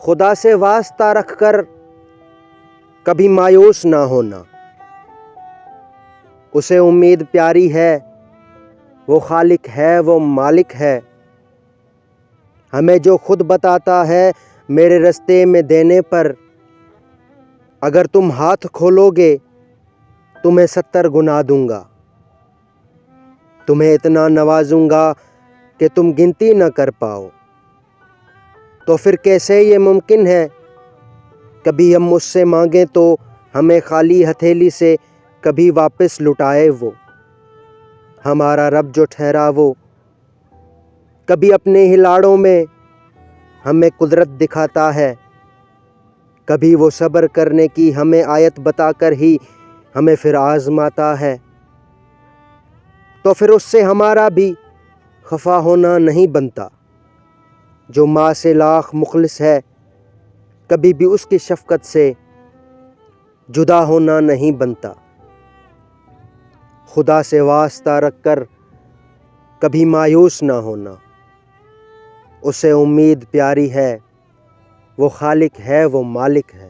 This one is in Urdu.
خدا سے واسطہ رکھ کر کبھی مایوس نہ ہونا، اسے امید پیاری ہے، وہ خالق ہے، وہ مالک ہے، ہمیں جو خود بتاتا ہے میرے رستے میں دینے پر، اگر تم ہاتھ کھولو گے تمہیں 70 گنا دوں گا، تمہیں اتنا نوازوں گا کہ تم گنتی نہ کر پاؤ۔ تو پھر کیسے یہ ممکن ہے کبھی ہم اس سے مانگیں تو ہمیں خالی ہتھیلی سے کبھی واپس لٹائے وہ؟ ہمارا رب جو ٹھہرا وہ کبھی اپنے ہی لاڑوں میں ہمیں قدرت دکھاتا ہے، کبھی وہ صبر کرنے کی ہمیں آیت بتا کر ہی ہمیں پھر آزماتا ہے۔ تو پھر اس سے ہمارا بھی خفا ہونا نہیں بنتا، جو ماں سے لاکھ مخلص ہے کبھی بھی اس کی شفقت سے جدا ہونا نہیں بنتا۔ خدا سے واسطہ رکھ کر کبھی مایوس نہ ہونا، اسے امید پیاری ہے، وہ خالق ہے، وہ مالک ہے۔